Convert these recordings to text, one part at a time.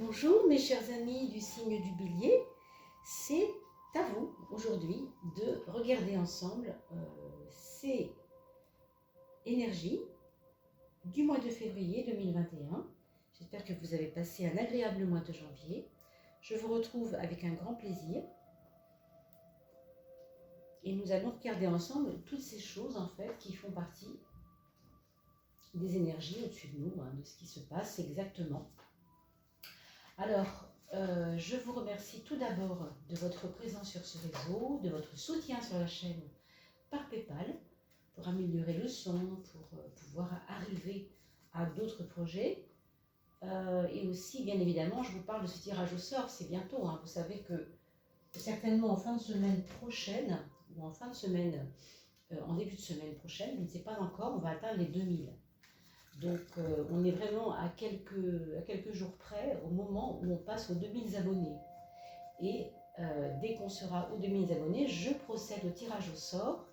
Bonjour mes chers amis du signe du Bélier, c'est à vous aujourd'hui de regarder ensemble ces énergies du mois de février 2021. J'espère que vous avez passé un agréable mois de janvier. Je vous retrouve avec un grand plaisir et nous allons regarder ensemble toutes ces choses en fait qui font partie des énergies au-dessus de nous, de ce qui se passe exactement. Alors, je vous remercie tout d'abord de votre présence sur ce réseau, de votre soutien sur la chaîne par PayPal pour améliorer le son, pour pouvoir arriver à d'autres projets. Et aussi, bien évidemment, je vous parle de ce tirage au sort, c'est bientôt. Vous savez que certainement en fin de semaine prochaine, ou en fin de semaine, en début de semaine prochaine, je ne sais pas encore, on va atteindre les 2000. Donc on est vraiment à quelques jours près au moment où on passe aux 2000 abonnés. Et dès qu'on sera aux 2000 abonnés, je procède au tirage au sort.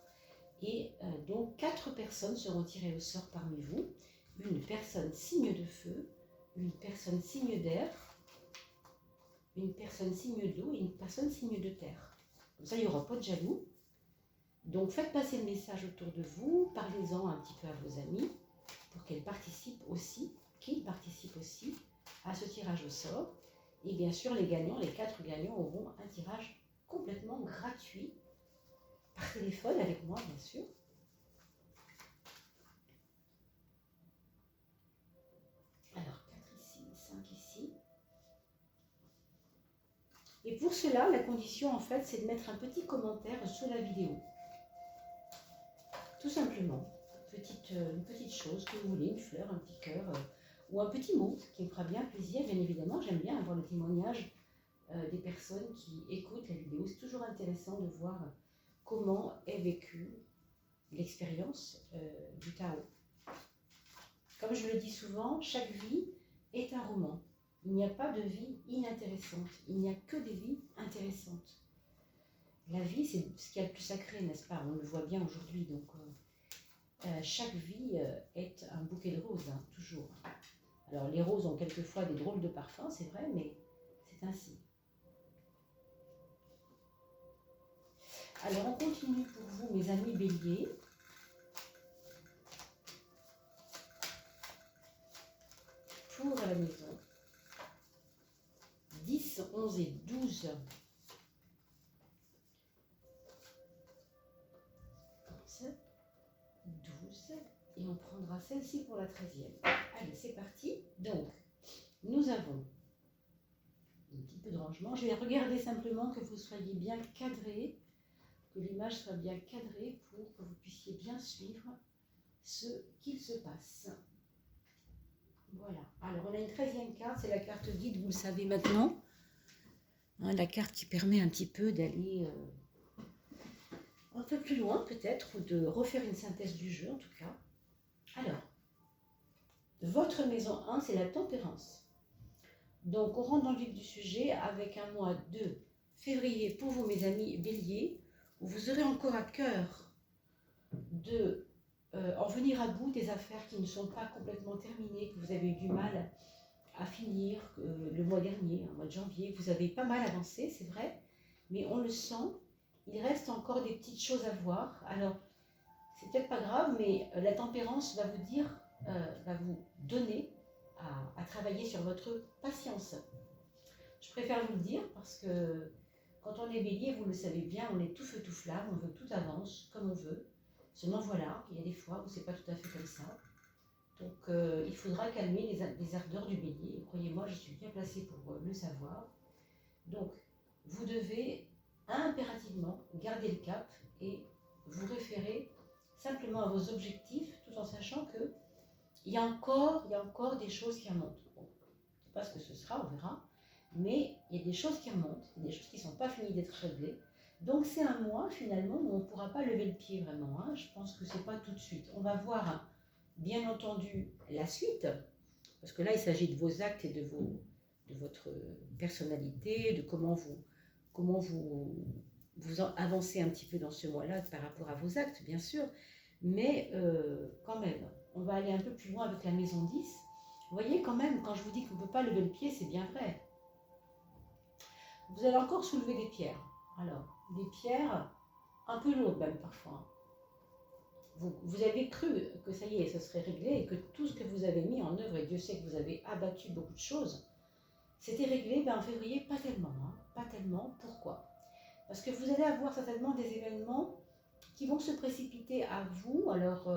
Et donc 4 personnes seront tirées au sort parmi vous. Une personne signe de feu, une personne signe d'air, une personne signe d'eau et une personne signe de terre. Comme ça, il n'y aura pas de jaloux. Donc faites passer le message autour de vous, parlez-en un petit peu à vos amis, pour qu'ils participent aussi à ce tirage au sort. Et bien sûr, les 4 gagnants auront un tirage complètement gratuit, par téléphone avec moi, bien sûr. Alors, 4 ici, 5 ici. Et pour cela, la condition, en fait, c'est de mettre un petit commentaire sous la vidéo. Tout simplement. Une petite chose que vous voulez, une fleur, un petit cœur, ou un petit mot qui me fera bien plaisir. Bien évidemment, j'aime bien avoir le témoignage des personnes qui écoutent la vidéo. C'est toujours intéressant de voir comment est vécue l'expérience du Tao. Comme je le dis souvent, chaque vie est un roman. Il n'y a pas de vie inintéressante. Il n'y a que des vies intéressantes. La vie, c'est ce qu'il y a de plus sacré, n'est-ce pas? On le voit bien aujourd'hui. Donc, chaque vie est un bouquet de roses, toujours. Alors, les roses ont quelquefois des drôles de parfums, c'est vrai, mais c'est ainsi. Alors, on continue pour vous, mes amis béliers. Pour la maison 10, 11 et 12. 11, 12. Et on prendra celle-ci pour la 13e. Allez, c'est parti. Donc, nous avons un petit peu de rangement. Je vais regarder simplement que vous soyez bien cadré, que l'image soit bien cadrée pour que vous puissiez bien suivre ce qu'il se passe. Voilà. Alors, on a une 13e carte, c'est la carte guide, vous le savez maintenant. La carte qui permet un petit peu d'aller un peu plus loin peut-être, ou de refaire une synthèse du jeu en tout cas. Alors, votre maison 1, c'est la tempérance. Donc, on rentre dans le vif du sujet avec un mois de février pour vous, mes amis béliers, où vous aurez encore à cœur de en venir à bout des affaires qui ne sont pas complètement terminées, que vous avez eu du mal à finir le mois dernier, au mois de janvier. Vous avez pas mal avancé, c'est vrai, mais on le sent, il reste encore des petites choses à voir. Alors, c'est peut-être pas grave, mais la tempérance va vous dire, va vous donner à travailler sur votre patience. Je préfère vous le dire parce que quand on est bélier, vous le savez bien, on est tout feu tout flamme, on veut tout avance comme on veut. Seulement voilà, il y a des fois où c'est pas tout à fait comme ça. Donc il faudra calmer les ardeurs du bélier. Et croyez-moi, je suis bien placée pour le savoir. Donc vous devez impérativement garder le cap et vous référer simplement à vos objectifs, tout en sachant que il y a encore des choses qui remontent. Bon, je ne sais pas ce que ce sera, on verra. Mais il y a des choses qui remontent, des choses qui ne sont pas finies d'être réglées. Donc c'est un mois finalement où on ne pourra pas lever le pied vraiment. Je pense que ce n'est pas tout de suite. On va voir bien entendu la suite, parce que là il s'agit de vos actes et de votre personnalité, de comment vous avancez un petit peu dans ce mois-là par rapport à vos actes, bien sûr. Mais quand même, on va aller un peu plus loin avec la maison 10. Vous voyez quand même, quand je vous dis qu'on ne peut pas lever le pied, c'est bien vrai. Vous allez encore soulever des pierres. Alors, des pierres un peu lourdes même parfois. Vous avez cru que ça y est, ce serait réglé et que tout ce que vous avez mis en œuvre, et Dieu sait que vous avez abattu beaucoup de choses, c'était réglé. En février, pas tellement. Pas tellement. Pourquoi? Parce que vous allez avoir certainement des événements qui vont se précipiter à vous. Alors,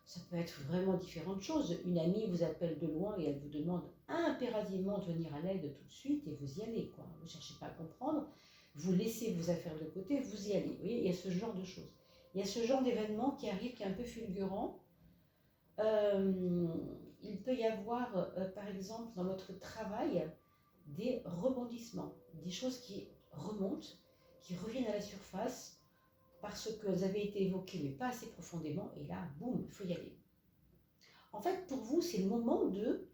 ça peut être vraiment différentes choses. Une amie vous appelle de loin et elle vous demande impérativement de venir à l'aide tout de suite et vous y allez, quoi. Vous ne cherchez pas à comprendre, vous laissez vos affaires de côté, vous y allez. Vous voyez, il y a ce genre de choses. Il y a ce genre d'événement qui arrive, qui est un peu fulgurant. Il peut y avoir, par exemple, dans votre travail, des rebondissements, des choses qui remontent, qui reviennent à la surface, parce que vous avez été évoqué, mais pas assez profondément, et là, boum, il faut y aller. En fait, pour vous, c'est le moment de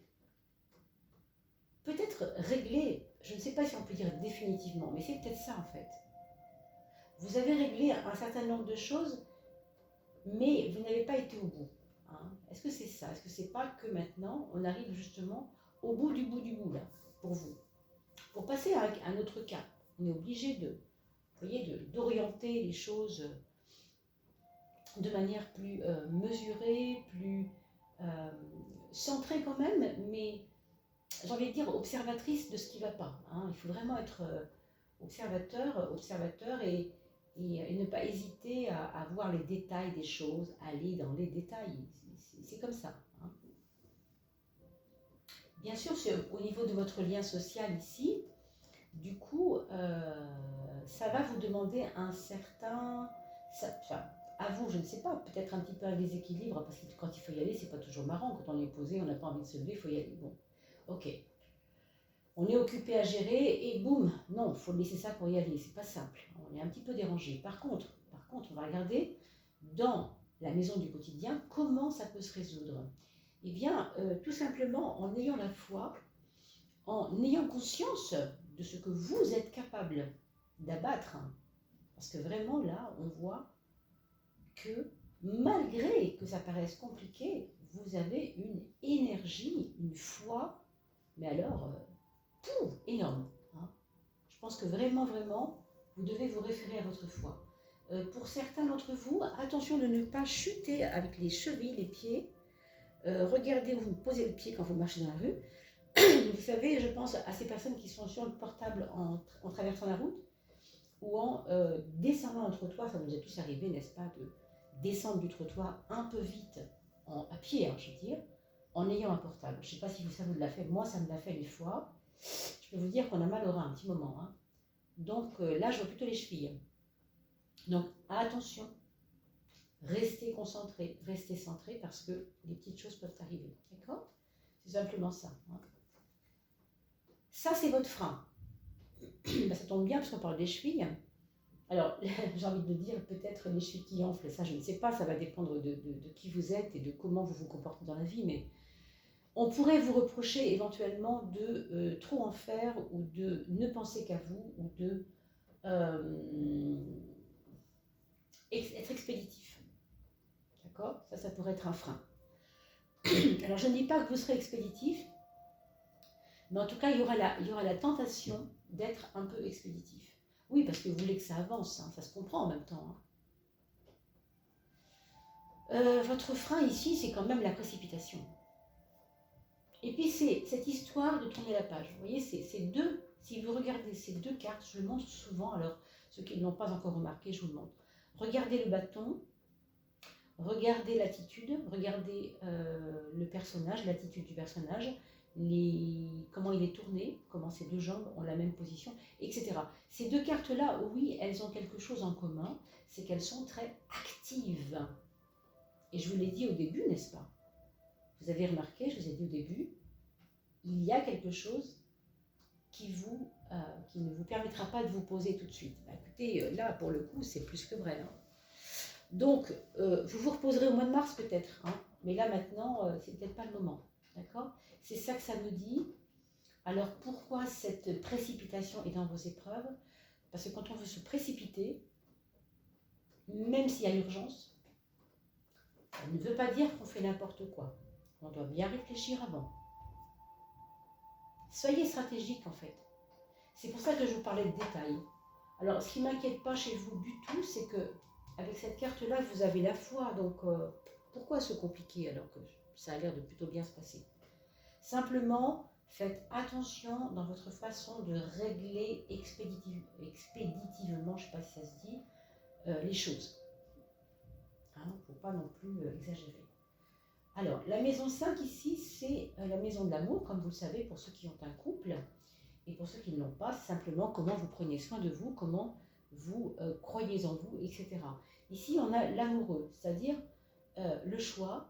peut-être régler, je ne sais pas si on peut dire définitivement, mais c'est peut-être ça en fait. Vous avez réglé un certain nombre de choses, mais vous n'avez pas été au bout. Est-ce que c'est ça? Est-ce que c'est pas que maintenant, on arrive justement au bout, là, pour vous? Pour passer à un autre cas, on est obligé d'orienter les choses de manière plus mesurée, plus centrée quand même, mais j'ai envie de dire observatrice de ce qui ne va pas. Il faut vraiment être observateur et ne pas hésiter à voir les détails des choses, aller dans les détails. C'est comme ça. Bien sûr, au niveau de votre lien social ici, du coup, ça va vous demander un certain... à vous, je ne sais pas, peut-être un petit peu un déséquilibre, parce que quand il faut y aller, c'est pas toujours marrant. Quand on est posé, on n'a pas envie de se lever, il faut y aller. Bon, ok. On est occupé à gérer et boum, non, il faut laisser ça pour y aller, c'est pas simple. On est un petit peu dérangé. Par contre, on va regarder dans la maison du quotidien comment ça peut se résoudre. Eh bien, tout simplement en ayant la foi, en ayant conscience de ce que vous êtes capable d'abattre. Parce que vraiment là, on voit que malgré que ça paraisse compliqué, vous avez une énergie, une foi, mais alors énorme. Je pense que vraiment, vous devez vous référer à votre foi. Pour certains d'entre vous, attention de ne pas chuter avec les chevilles, les pieds. Regardez où vous posez le pied quand vous marchez dans la rue. Vous savez, je pense à ces personnes qui sont sur le portable en traversant la route ou en descendant un trottoir. Ça nous est tous arrivé, n'est-ce pas, de descendre du trottoir un peu vite, à pied, je veux dire, en ayant un portable. Je ne sais pas si ça vous l'a fait, moi ça me l'a fait une fois. Je peux vous dire qu'on a mal au rein un petit moment. Donc là, je vois plutôt les chevilles. Donc attention, restez concentré, restez centré parce que les petites choses peuvent arriver. D'accord? C'est simplement ça. Ça, c'est votre frein. Ça tombe bien parce qu'on parle des chevilles. Alors, j'ai envie de dire peut-être les chevilles qui enflent, ça je ne sais pas, ça va dépendre de qui vous êtes et de comment vous vous comportez dans la vie, mais on pourrait vous reprocher éventuellement de trop en faire ou de ne penser qu'à vous ou de être expéditif. D'accord? Ça pourrait être un frein. Alors je ne dis pas que vous serez expéditif, mais en tout cas il y aura la tentation d'être un peu expéditif. Oui, parce que vous voulez que ça avance, ça se comprend en même temps. Votre frein ici, c'est quand même la précipitation. Et puis c'est cette histoire de tourner la page. Vous voyez, c'est deux, si vous regardez ces deux cartes, je le montre souvent, alors ceux qui ne l'ont pas encore remarqué, je vous le montre. Regardez le bâton, regardez l'attitude, regardez le personnage, l'attitude du personnage, comment il est tourné, comment ses deux jambes ont la même position, etc. Ces deux cartes-là, oui, elles ont quelque chose en commun, c'est qu'elles sont très actives. Et je vous l'ai dit au début, n'est-ce pas? Vous avez remarqué, je vous ai dit au début, il y a quelque chose qui ne vous permettra pas de vous poser tout de suite. Écoutez, là, pour le coup, c'est plus que vrai. Donc, vous vous reposerez au mois de mars peut-être, mais là, maintenant, c'est peut-être pas le moment. D'accord? C'est ça que ça nous dit. Alors, pourquoi cette précipitation est dans vos épreuves? Parce que quand on veut se précipiter, même s'il y a urgence, ça ne veut pas dire qu'on fait n'importe quoi. On doit bien réfléchir avant. Soyez stratégique en fait. C'est pour ça que je vous parlais de détails. Alors, ce qui ne m'inquiète pas chez vous du tout, c'est que avec cette carte-là, vous avez la foi. Donc, pourquoi se compliquer alors que ça a l'air de plutôt bien se passer? Simplement, faites attention dans votre façon de régler expéditivement, je ne sais pas si ça se dit, les choses. Il ne faut pas non plus exagérer. Alors, la maison 5 ici, c'est la maison de l'amour, comme vous le savez, pour ceux qui ont un couple. Et pour ceux qui ne l'ont pas, simplement comment vous prenez soin de vous, comment vous croyez en vous, etc. Ici, on a l'amoureux, c'est-à-dire le choix,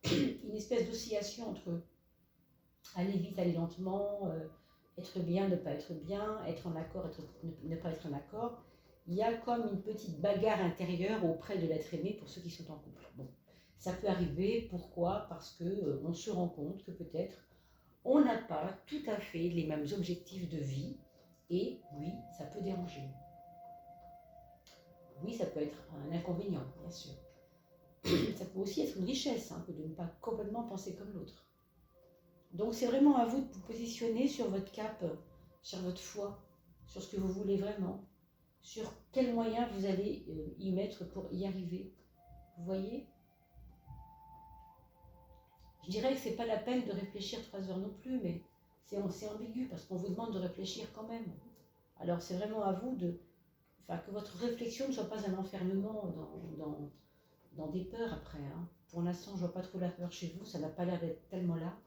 une espèce d'oscillation entre aller vite, aller lentement, être bien, ne pas être bien, être en accord, ne pas être en accord. Il y a comme une petite bagarre intérieure auprès de l'être aimé pour ceux qui sont en couple. Bon, ça peut arriver, pourquoi? Parce qu'on se rend compte que peut-être on n'a pas tout à fait les mêmes objectifs de vie et oui, ça peut déranger. Oui, ça peut être un inconvénient, bien sûr. Ça peut aussi être une richesse, que de ne pas complètement penser comme l'autre. Donc c'est vraiment à vous de vous positionner sur votre cap, sur votre foi, sur ce que vous voulez vraiment, sur quels moyens vous allez y mettre pour y arriver. Vous voyez ? Je dirais que ce n'est pas la peine de réfléchir 3 heures non plus, mais c'est ambigu parce qu'on vous demande de réfléchir quand même. Alors c'est vraiment à vous que votre réflexion ne soit pas un enfermement dans des peurs après. Pour l'instant, je ne vois pas trop la peur chez vous, ça n'a pas l'air d'être tellement là.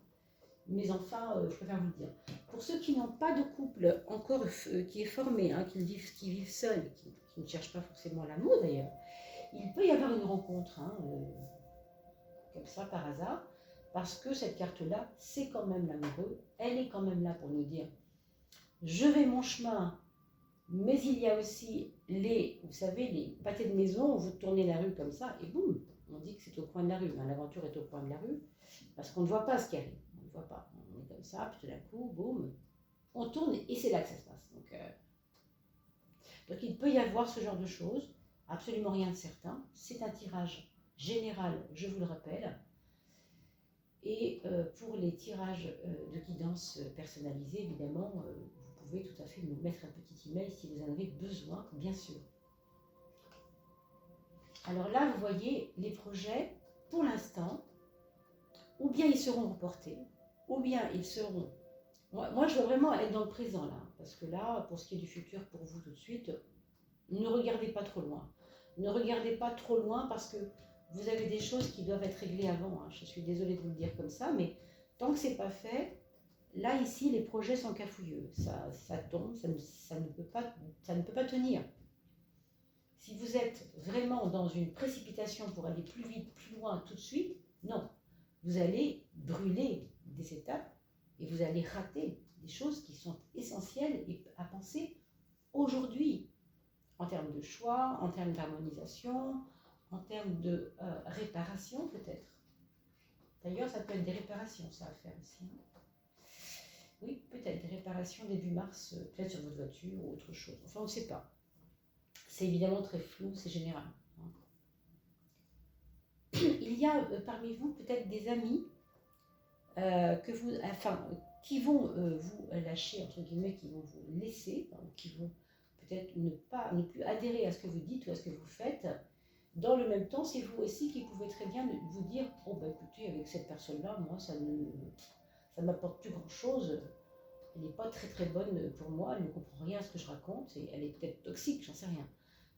Mais enfin, je préfère vous le dire. Pour ceux qui n'ont pas de couple encore qui est formé, qui vivent seuls, qui ne cherchent pas forcément l'amour d'ailleurs, il peut y avoir une rencontre, comme ça par hasard, parce que cette carte-là, c'est quand même l'amoureux, elle est quand même là pour nous dire « je vais mon chemin », mais il y a aussi vous savez, les pâtés de maison où vous tournez la rue comme ça, et boum, on dit que c'est au coin de la rue. L'aventure est au coin de la rue, parce qu'on ne voit pas ce qui arrive. On ne voit pas. On est comme ça, puis tout d'un coup, boum, on tourne, et c'est là que ça se passe. Donc il peut y avoir ce genre de choses, absolument rien de certain. C'est un tirage général, je vous le rappelle. Et pour les tirages de guidance personnalisés, évidemment, vous pouvez tout à fait nous mettre un petit email si vous en avez besoin, bien sûr. Alors là, vous voyez, les projets, pour l'instant, ou bien ils seront reportés, ou bien ils seront... Moi, je veux vraiment être dans le présent, là, parce que là, pour ce qui est du futur, pour vous tout de suite, ne regardez pas trop loin. Ne regardez pas trop loin parce que vous avez des choses qui doivent être réglées avant. Je suis désolée de vous le dire comme ça, mais tant que ce n'est pas fait, là, ici, les projets sont cafouilleux. Ça tombe, ça ne peut pas tenir. Si vous êtes vraiment dans une précipitation pour aller plus vite, plus loin, tout de suite, non. Vous allez brûler des étapes et vous allez rater des choses qui sont essentielles à penser aujourd'hui, en termes de choix, en termes d'harmonisation, en termes de réparation peut-être. D'ailleurs, ça peut être des réparations, ça à faire aussi. Oui, peut-être des réparations début mars, peut-être sur votre voiture ou autre chose. Enfin, on ne sait pas. C'est évidemment très flou, c'est général. Il y a parmi vous peut-être des amis qui vont vous lâcher, entre guillemets, qui vont vous laisser, qui vont peut-être ne plus adhérer à ce que vous dites ou à ce que vous faites. Dans le même temps, c'est vous aussi qui pouvez très bien vous dire « Oh, écoutez, avec cette personne-là, moi, ça ne m'apporte plus grand-chose. Elle n'est pas très très bonne pour moi, elle ne comprend rien à ce que je raconte, et elle est peut-être toxique, j'en sais rien. »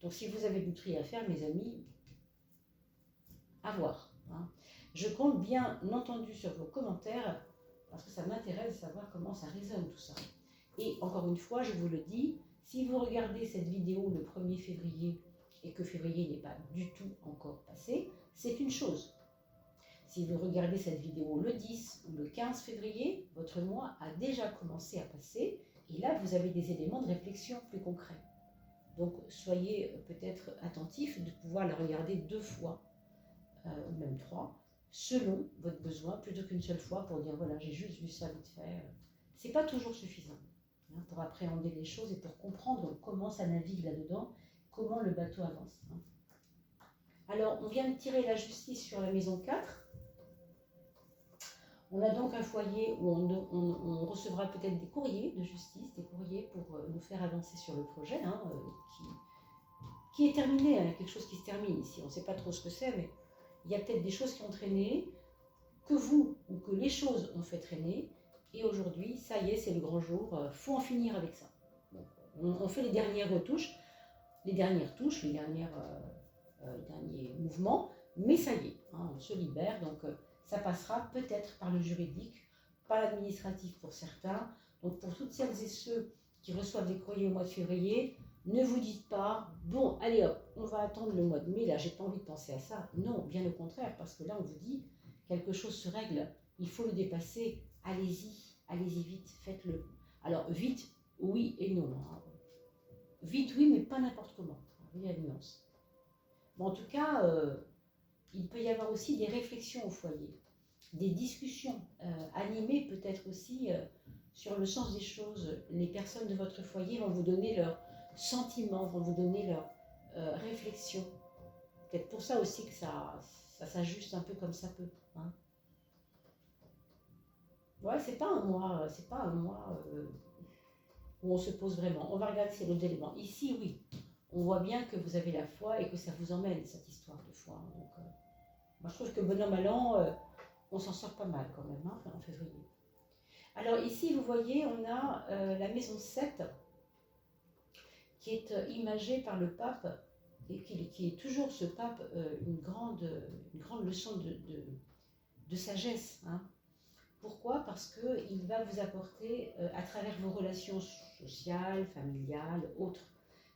Donc si vous avez du tri à faire, mes amis, à voir. Je compte bien entendu sur vos commentaires, parce que ça m'intéresse de savoir comment ça résonne tout ça. Et encore une fois, je vous le dis, si vous regardez cette vidéo le 1er février, et que février n'est pas du tout encore passé, c'est une chose. Si vous regardez cette vidéo le 10 ou le 15 février, votre mois a déjà commencé à passer, et là vous avez des éléments de réflexion plus concrets. Donc soyez peut-être attentifs de pouvoir la regarder 2 fois, ou même 3, selon votre besoin, plutôt qu'une seule fois pour dire voilà, j'ai juste vu ça vite fait. C'est pas toujours suffisant pour appréhender les choses et pour comprendre comment ça navigue là-dedans, comment le bateau avance. Alors, on vient de tirer la justice sur la maison 4. On a donc un foyer où on recevra peut-être des courriers de justice, des courriers pour nous faire avancer sur le projet, hein, qui est terminé, hein, quelque chose qui se termine ici. On ne sait pas trop ce que c'est, mais il y a peut-être des choses qui ont traîné, que vous ou que les choses ont fait traîner, et aujourd'hui, ça y est, c'est le grand jour, il faut en finir avec ça. Donc, on fait les dernières retouches, les dernières touches, les derniers mouvements, mais ça y est, hein, on se libère, donc ça passera peut-être par le juridique, pas l'administratif pour certains. Donc pour toutes celles et ceux qui reçoivent des courriers au mois de février, ne vous dites pas, bon, allez hop, on va attendre le mois de mai, là j'ai pas envie de penser à ça. Non, bien au contraire, parce que là on vous dit, quelque chose se règle, il faut le dépasser, allez-y vite, faites-le. Alors vite, oui et non. Hein. Vite oui, mais pas n'importe comment, il y a une nuance. Bon, en tout cas, il peut y avoir aussi des réflexions au foyer, des discussions animées peut-être aussi sur le sens des choses. Les personnes de votre foyer vont vous donner leurs sentiments, vont vous donner leurs réflexions. Peut-être pour ça aussi que ça s'ajuste un peu comme ça peut. Hein. Ouais, c'est pas un mois où on se pose vraiment. On va regarder ces autres éléments. Ici, oui, on voit bien que vous avez la foi et que ça vous emmène, cette histoire de foi. Donc, moi, je trouve que bon an, mal an, on s'en sort pas mal quand même, hein, en février. Alors ici, vous voyez, on a la maison 7 qui est imagée par le pape et qui est toujours ce pape une grande leçon de sagesse. Hein. Pourquoi? Parce qu'il va vous apporter, à travers vos relations sociales, familiales, autres.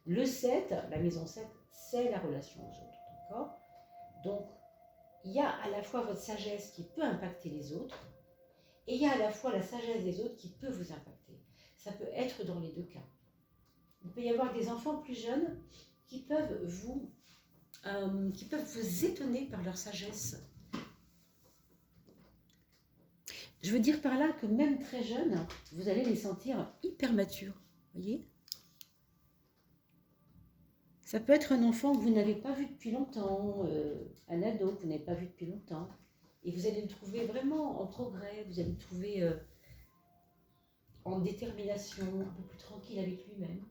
Le 7, la maison 7, c'est la relation aux autres. D'accord? Donc, il y a à la fois votre sagesse qui peut impacter les autres, et il y a à la fois la sagesse des autres qui peut vous impacter. Ça peut être dans les deux cas. Il peut y avoir des enfants plus jeunes qui peuvent vous étonner par leur sagesse. Je veux dire par là que même très jeunes, vous allez les sentir hyper matures. Voyez ? Ça peut être un enfant que vous n'avez pas vu depuis longtemps, un ado que vous n'avez pas vu depuis longtemps. Et vous allez le trouver vraiment en progrès, vous allez le trouver en détermination, un peu plus tranquille avec lui-même.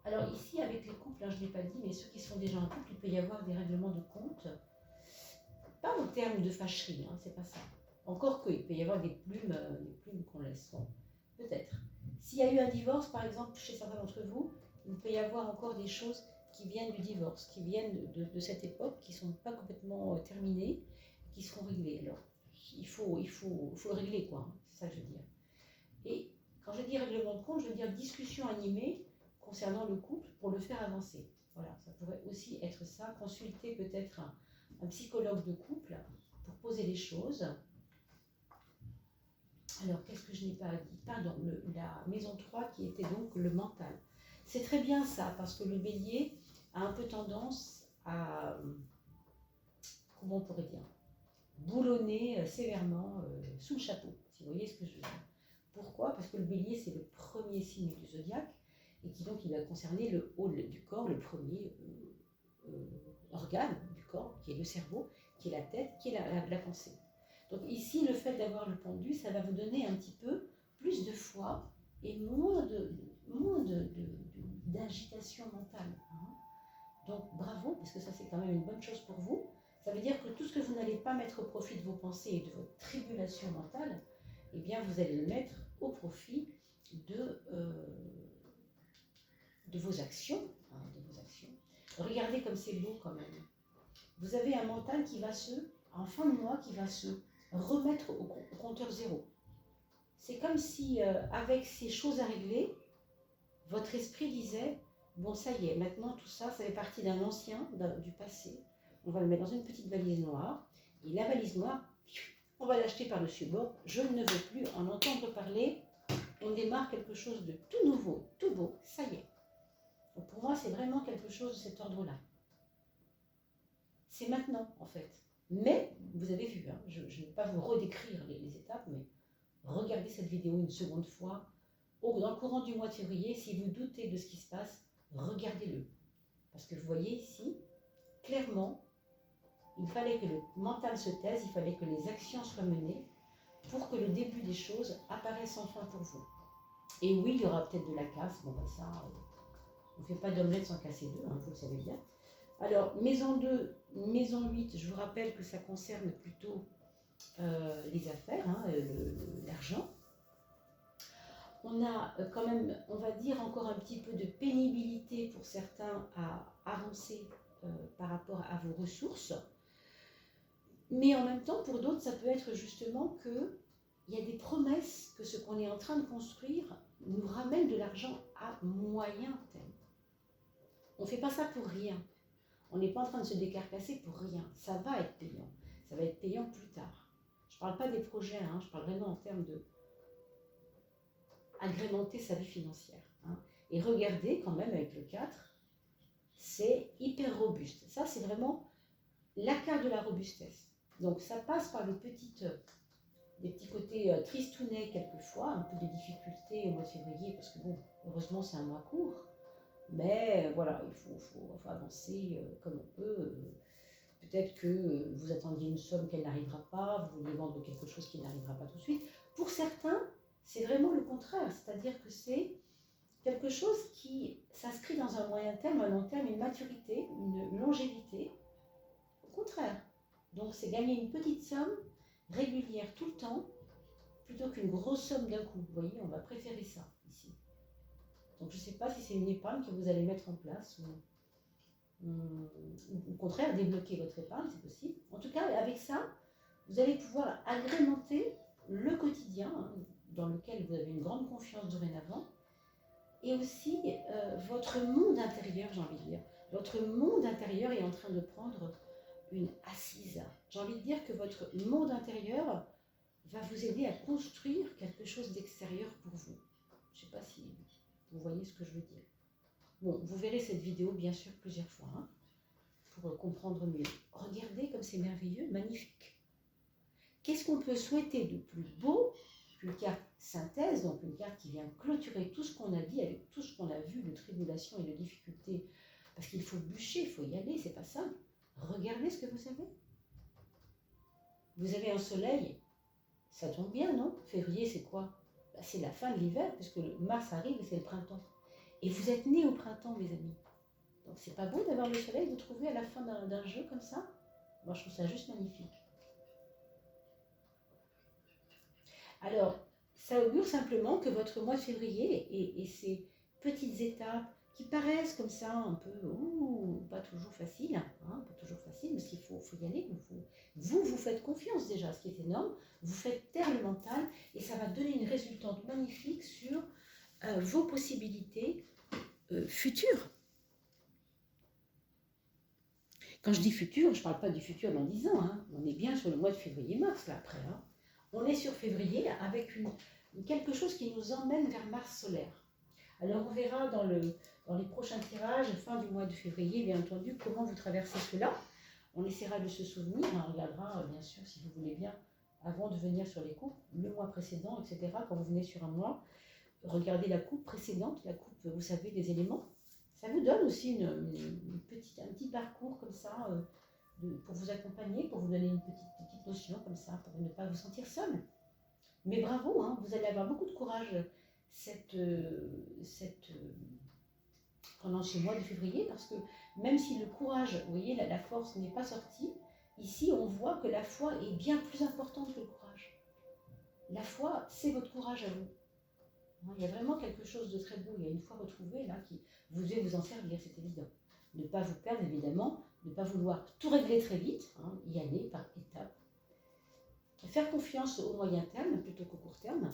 Alors ici, avec les couples, hein, je ne l'ai pas dit, mais ceux qui sont déjà en couple, il peut y avoir des règlements de compte. Pas au terme de fâcherie, hein, c'est pas ça. Encore qu'il peut y avoir des plumes qu'on laisse. Bon, peut-être. S'il y a eu un divorce, par exemple, chez certains d'entre vous, il peut y avoir encore des choses qui viennent du divorce, qui viennent de cette époque, qui ne sont pas complètement terminées, qui seront réglées. Alors, il faut le régler, quoi. C'est ça que je veux dire. Et quand je dis règlement de compte, je veux dire discussion animée concernant le couple pour le faire avancer. Voilà, ça pourrait aussi être ça. Consulter peut-être un psychologue de couple pour poser les choses. Alors, qu'est-ce que je n'ai pas dit? Pardon, la maison 3 qui était donc le mental. C'est très bien ça, parce que le bélier a un peu tendance à, comment on pourrait dire, boulonner sévèrement sous le chapeau, si vous voyez ce que je veux dire. Pourquoi? Parce que le bélier, c'est le premier signe du zodiaque, et qui donc il va concerner le haut du corps, le premier organe du corps, qui est le cerveau, qui est la tête, qui est la pensée. Donc ici, le fait d'avoir le pendu, ça va vous donner un petit peu plus de foi et moins d'agitation mentale. Hein. Donc bravo, parce que ça c'est quand même une bonne chose pour vous. Ça veut dire que tout ce que vous n'allez pas mettre au profit de vos pensées et de votre tribulation mentale, eh bien vous allez le mettre au profit de vos actions. Hein, de vos actions. Regardez comme c'est beau quand même. Vous avez un mental qui va en fin de mois, qui va se remettre au compteur zéro. C'est comme si, avec ces choses à régler, votre esprit disait, bon ça y est, maintenant tout ça, ça fait partie d'un ancien, du passé. On va le mettre dans une petite valise noire. Et la valise noire, on va l'acheter par-dessus bord. Je ne veux plus en entendre parler. On démarre quelque chose de tout nouveau, tout beau, ça y est. Donc pour moi, c'est vraiment quelque chose de cet ordre-là. C'est maintenant, en fait. Mais, vous avez vu, hein, je ne vais pas vous redécrire les étapes, mais regardez cette vidéo une seconde fois. Dans le courant du mois de février, si vous doutez de ce qui se passe, regardez-le. Parce que vous voyez ici, clairement, Il fallait que le mental se taise, il fallait que les actions soient menées pour que le début des choses apparaisse enfin pour vous. Et oui, il y aura peut-être de la casse, bon ben ça, on ne fait pas d'omelette sans casser deux, hein, vous le savez bien. Alors, maison 2, maison 8, je vous rappelle que ça concerne plutôt les affaires, hein, l'argent. On a quand même, on va dire, encore un petit peu de pénibilité pour certains à avancer par rapport à vos ressources. Mais en même temps, pour d'autres, ça peut être justement qu'il y a des promesses que ce qu'on est en train de construire nous ramène de l'argent à moyen terme. On ne fait pas ça pour rien. On n'est pas en train de se décarcasser pour rien. Ça va être payant. Ça va être payant plus tard. Je ne parle pas des projets, hein, je parle vraiment en termes de agrémenter sa vie financière. Hein. Et regardez quand même avec le 4, c'est hyper robuste. Ça, c'est vraiment la carte de la robustesse. Donc ça passe par des petits côtés tristounets quelquefois, un peu de difficultés au mois de février, parce que bon, heureusement c'est un mois court, mais voilà, il faut avancer comme on peut. Peut-être que vous attendiez une somme qu'elle n'arrivera pas, vous voulez vendre quelque chose qui n'arrivera pas tout de suite. Pour certains, c'est vraiment le contraire, c'est-à-dire que c'est quelque chose qui s'inscrit dans un moyen terme, un long terme, une maturité, une longévité. Au contraire. Donc c'est gagner une petite somme régulière tout le temps, plutôt qu'une grosse somme d'un coup. Vous voyez, on va préférer ça ici. Donc je ne sais pas si c'est une épargne que vous allez mettre en place ou au contraire débloquer votre épargne, c'est possible. En tout cas, avec ça, vous allez pouvoir agrémenter le quotidien, hein, dans lequel vous avez une grande confiance dorénavant, et aussi votre monde intérieur, j'ai envie de dire. Votre monde intérieur est en train de prendre une assise. J'ai envie de dire que votre monde intérieur va vous aider à construire quelque chose d'extérieur pour vous. Je ne sais pas si vous voyez ce que je veux dire. Bon, vous verrez cette vidéo bien sûr plusieurs fois, hein, pour comprendre mieux. Regardez comme c'est merveilleux, magnifique. Qu'est-ce qu'on peut souhaiter de plus beau qu'une carte synthèse, donc une carte qui vient clôturer tout ce qu'on a dit avec tout ce qu'on a vu de tribulations et de difficultés, parce qu'il faut bûcher, il faut y aller, c'est pas simple. Regardez ce que vous avez. Vous avez un soleil, ça tombe bien, non? Février, c'est quoi? Bah, c'est la fin de l'hiver, puisque mars arrive et c'est le printemps. Et vous êtes nés au printemps, mes amis. Donc c'est pas beau d'avoir le soleil, de trouver à la fin d'un jeu comme ça? Moi, je trouve ça juste magnifique. Alors, ça augure simplement que votre mois de février et ces petites étapes qui paraissent comme ça un peu, pas toujours facile, hein, pas toujours facile, parce qu'il faut y aller. Vous faites confiance déjà, ce qui est énorme. Vous faites taire le mental et ça va donner une résultante magnifique sur vos possibilités futures. Quand je dis futur, je ne parle pas du futur dans 10 ans. Hein. On est bien sur le mois de février-mars, là, après. Hein. On est sur février avec quelque chose qui nous emmène vers Mars solaire. Alors, on verra dans les prochains tirages, fin du mois de février, bien entendu, comment vous traversez cela. On essaiera de se souvenir. On regardera, bien sûr, si vous voulez bien, avant de venir sur les coupes, le mois précédent, etc. Quand vous venez sur un mois, regardez la coupe précédente, la coupe, vous savez, des éléments. Ça vous donne aussi un petit parcours comme ça pour vous accompagner, pour vous donner une petite notion comme ça, pour ne pas vous sentir seul. Mais bravo, hein, vous allez avoir beaucoup de courage pendant ce mois de février, parce que même si le courage, vous voyez, la force n'est pas sortie, ici on voit que la foi est bien plus importante que le courage. La foi, c'est votre courage à vous. Il y a vraiment quelque chose de très beau, il y a une foi retrouvée là qui vous devez vous en servir, c'est évident. Ne pas vous perdre évidemment, ne pas vouloir tout régler très vite, hein, y aller par étapes. Faire confiance au moyen terme plutôt qu'au court terme.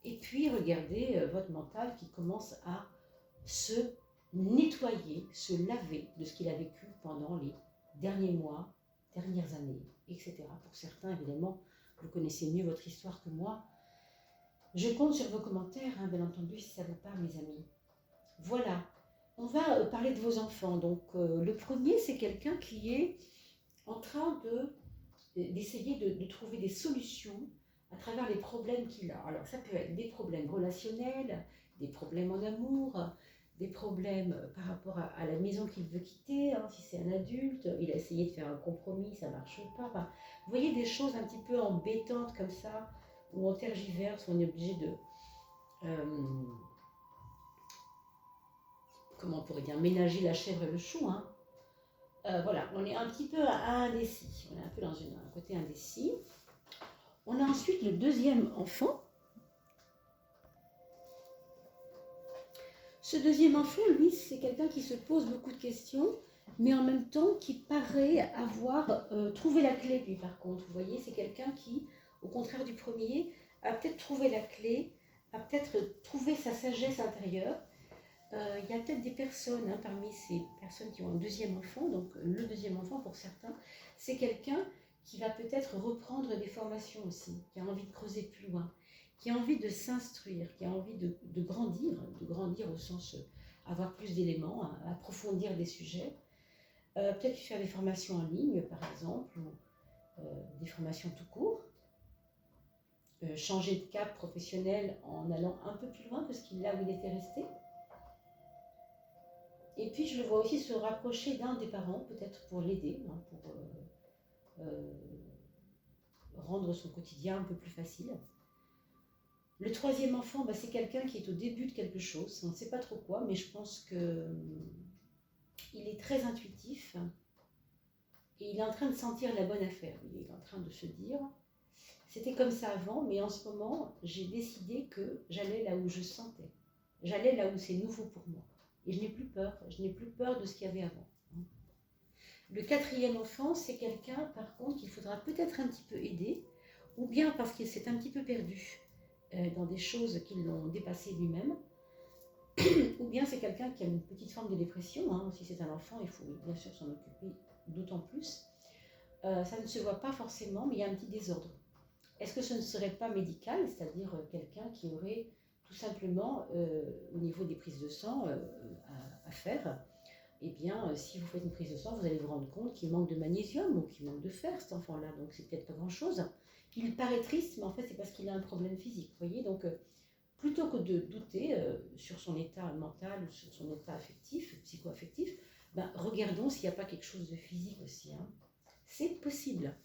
Et puis regardez votre mental qui commence à se nettoyer, se laver de ce qu'il a vécu pendant les derniers mois, dernières années, etc. Pour certains, évidemment, vous connaissez mieux votre histoire que moi. Je compte sur vos commentaires, hein, bien entendu, si ça vous parle, mes amis. Voilà, on va parler de vos enfants. Donc, le premier, c'est quelqu'un qui est en train d'essayer de trouver des solutions à travers les problèmes qu'il a. Alors, ça peut être des problèmes relationnels, des problèmes en amour, des problèmes par rapport à la maison qu'il veut quitter, hein, si c'est un adulte, il a essayé de faire un compromis, ça ne marche pas. Enfin, vous voyez des choses un petit peu embêtantes comme ça, où on tergiverse, où on est obligé de, comment on pourrait dire, ménager la chèvre et le chou. Hein. Voilà, on est un petit peu indécis, on est un peu dans un côté indécis. On a ensuite le deuxième enfant. Ce deuxième enfant, lui, c'est quelqu'un qui se pose beaucoup de questions, mais en même temps qui paraît avoir trouvé la clé, lui, par contre. Vous voyez, c'est quelqu'un qui, au contraire du premier, a peut-être trouvé la clé, a peut-être trouvé sa sagesse intérieure. Il y a peut-être des personnes, hein, parmi ces personnes qui ont un deuxième enfant, donc le deuxième enfant pour certains, c'est quelqu'un qui va peut-être reprendre des formations aussi, qui a envie de creuser plus loin, qui a envie de s'instruire, qui a envie de grandir au sens avoir plus d'éléments, approfondir des sujets, peut-être faire des formations en ligne par exemple, ou des formations tout court, changer de cap professionnel en allant un peu plus loin que là où il était resté. Et puis je le vois aussi se rapprocher d'un des parents, peut-être pour l'aider, hein, pour rendre son quotidien un peu plus facile. Le troisième enfant, bah, c'est quelqu'un qui est au début de quelque chose, on ne sait pas trop quoi, mais je pense qu'il est très intuitif et il est en train de sentir la bonne affaire. Il est en train de se dire, c'était comme ça avant, mais en ce moment, j'ai décidé que j'allais là où je sentais, j'allais là où c'est nouveau pour moi. Et je n'ai plus peur de ce qu'il y avait avant. Le quatrième enfant, c'est quelqu'un, par contre, qu'il faudra peut-être un petit peu aider, ou bien parce qu'il s'est un petit peu perdu dans des choses qui l'ont dépassé lui-même, ou bien c'est quelqu'un qui a une petite forme de dépression. Hein. Si c'est un enfant, il faut bien sûr s'en occuper d'autant plus. Ça ne se voit pas forcément, mais il y a un petit désordre. Est-ce que ce ne serait pas médical, c'est-à-dire quelqu'un qui aurait tout simplement, au niveau des prises de sang à faire, eh bien, si vous faites une prise de sang, vous allez vous rendre compte qu'il manque de magnésium ou qu'il manque de fer, cet enfant-là. Donc, c'est peut-être pas grand-chose. Il paraît triste, mais en fait, c'est parce qu'il a un problème physique. Vous voyez, donc, plutôt que de douter sur son état mental ou sur son état affectif, psycho-affectif, ben, regardons s'il n'y a pas quelque chose de physique aussi. Hein. C'est possible.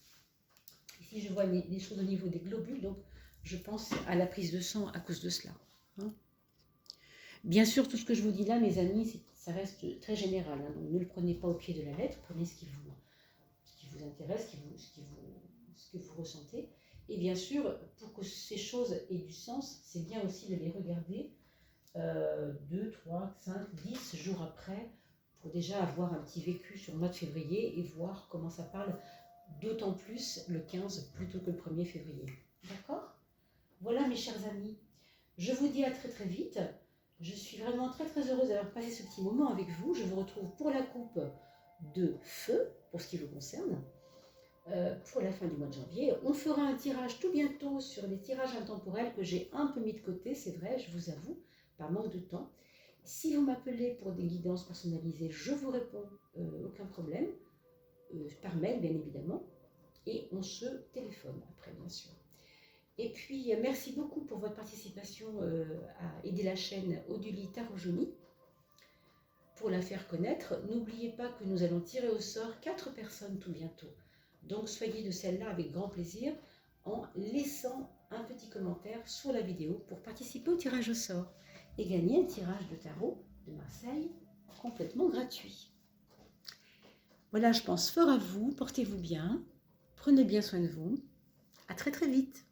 Ici, je vois les choses au niveau des globules, donc je pense à la prise de sang à cause de cela. Hein. Bien sûr, tout ce que je vous dis là, mes amis, ça reste très général. Hein, donc ne le prenez pas au pied de la lettre, prenez ce qui vous intéresse, ce que vous ressentez. Et bien sûr, pour que ces choses aient du sens, c'est bien aussi de les regarder 2, 3, 5, 10 jours après, pour déjà avoir un petit vécu sur le mois de février et voir comment ça parle, d'autant plus le 15 plutôt que le 1er février. D'accord ? Voilà mes chers amis, je vous dis à très très vite. Je suis vraiment très très heureuse d'avoir passé ce petit moment avec vous. Je vous retrouve pour la coupe de feu, pour ce qui vous concerne, pour la fin du mois de janvier. On fera un tirage tout bientôt sur les tirages intemporels que j'ai un peu mis de côté, c'est vrai, je vous avoue, par manque de temps. Si vous m'appelez pour des guidances personnalisées, je vous réponds, aucun problème, par mail bien évidemment, et on se téléphone après bien sûr. Et puis, merci beaucoup pour votre participation à aider la chaîne Oduli Tarot Jauni pour la faire connaître. N'oubliez pas que nous allons tirer au sort 4 personnes tout bientôt. Donc, soyez de celles-là avec grand plaisir en laissant un petit commentaire sous la vidéo pour participer au tirage au sort et gagner un tirage de tarot de Marseille complètement gratuit. Voilà, je pense fort à vous. Portez-vous bien. Prenez bien soin de vous. À très très vite.